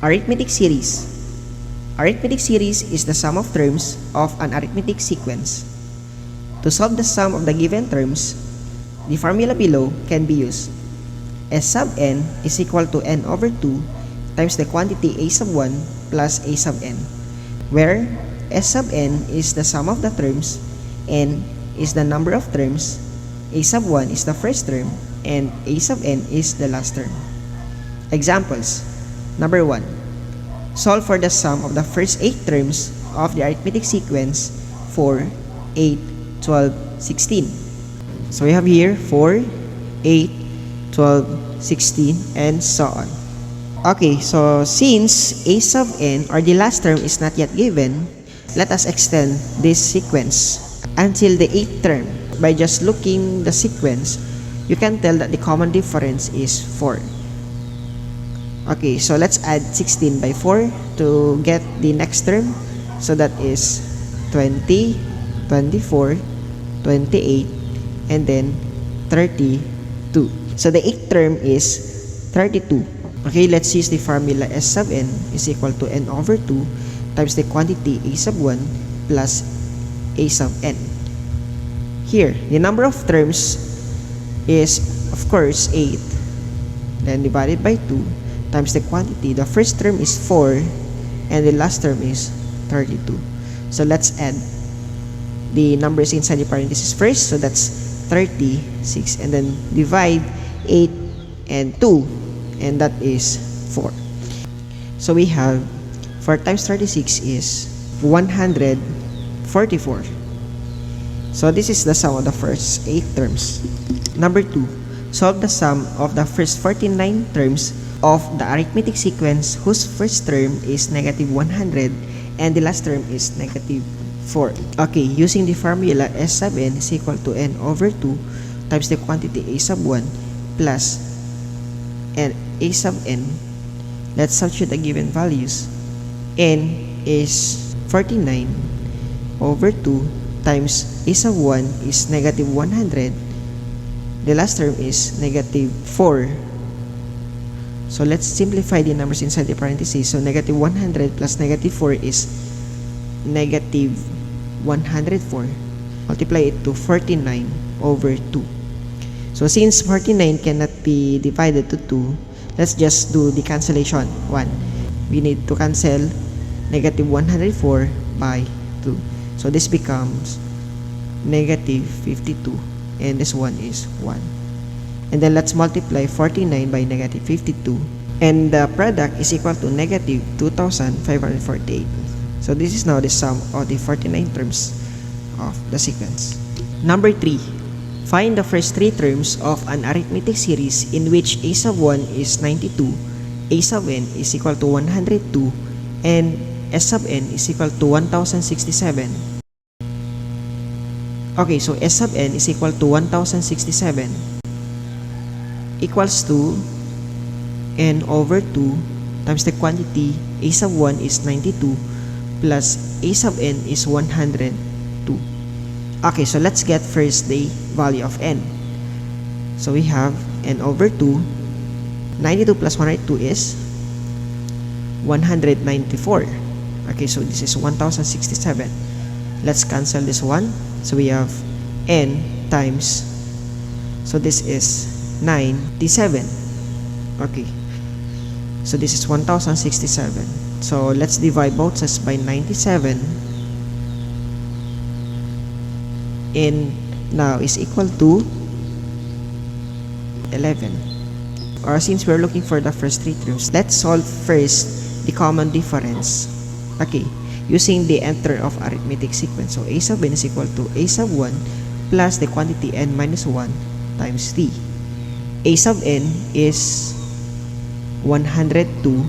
Arithmetic series. Arithmetic series is the sum of terms of an arithmetic sequence. To solve the sum of the given terms, the formula below can be used. S sub n is equal to n over 2 times the quantity a sub 1 plus a sub n, where S sub n is the sum of the terms, n is the number of terms, a sub 1 is the first term, and a sub n is the last term. Examples. Number 1. Solve for the sum of the first 8 terms of the arithmetic sequence 4, 8, 12, 16. So we have here 4, 8, 12, 16, and so on. Okay, so since a sub n or the last term is not yet given, let us extend this sequence until the 8th term. By just looking the sequence, you can tell that the common difference is 4. Okay, so let's add 16 by 4 to get the next term. So that is 20, 24, 28, and then 32. So the 8th term is 32. Okay, let's use the formula S sub n is equal to n over 2 times the quantity a sub 1 plus a sub n. Here, the number of terms is, of course, 8. Then divided by 2 times the quantity. The first term is 4 and the last term is 32. So let's add the numbers inside the parentheses first. So that's 36, and then divide 8 and 2, and that is 4. So we have 4 times 36 is 144. So this is the sum of the first 8 terms. Number 2. Solve the sum of the first 49 terms of the arithmetic sequence whose first term is negative 100 and the last term is negative 4. Okay, using the formula S sub n is equal to n over 2 times the quantity a sub 1 plus and a sub n. Let's substitute the given values. N is 49 over 2 times a sub 1 is negative 100. The last term is negative 4. So let's simplify the numbers inside the parentheses. So negative 100 plus negative 4 is negative 104. Multiply it to 49 over 2. So since 49 cannot be divided to 2, let's just do the cancellation. 1. We need to cancel negative 104 by 2. So this becomes negative 52. And this one is 1. And then let's multiply 49 by negative 52. And the product is equal to negative 2,548. So this is now the sum of the 49 terms of the sequence. Number 3. Find the first 3 terms of an arithmetic series in which a sub 1 is 92, a sub n is equal to 102, and s sub n is equal to 1067. Okay, so s sub n is equal to 1067 equals to n over 2 times the quantity a sub 1 is 92 plus a sub n is 102. Okay, so let's get first the value of n. So we have n over 2. 92 plus 102 is 194. Okay, so this is 1067. Let's cancel this one. So we have n times, so this is 97. Okay, so this is 1067. So let's divide both sides by 97, and now is equal to 11. Or since we're looking for the first 3 terms, let's solve first the common difference. Okay, using the enter of arithmetic sequence. So a sub n is equal to a sub 1 plus the quantity n minus 1 times t. A sub n is 102,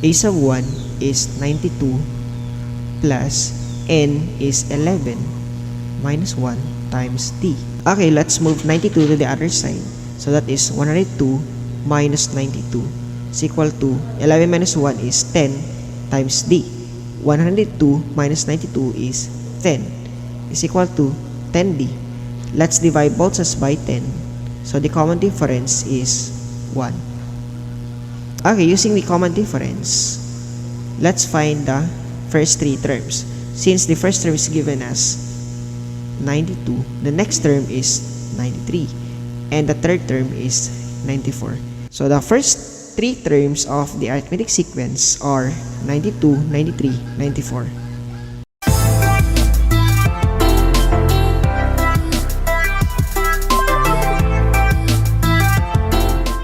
a sub 1 is 92, plus n is 11 minus 1 times t. Okay, let's move 92 to the other side. So that is 102 minus 92 is equal to 11 minus 1 is 10 times d. 102 minus 92 is 10 is equal to 10d. let's divide both sides by 10. So the common difference is 1. Okay, using the common difference, let's find the first three terms. Since the first term is given as 92, the next term is 93, and the third term is 94. So the first three terms of the arithmetic sequence are 92, 93, 94.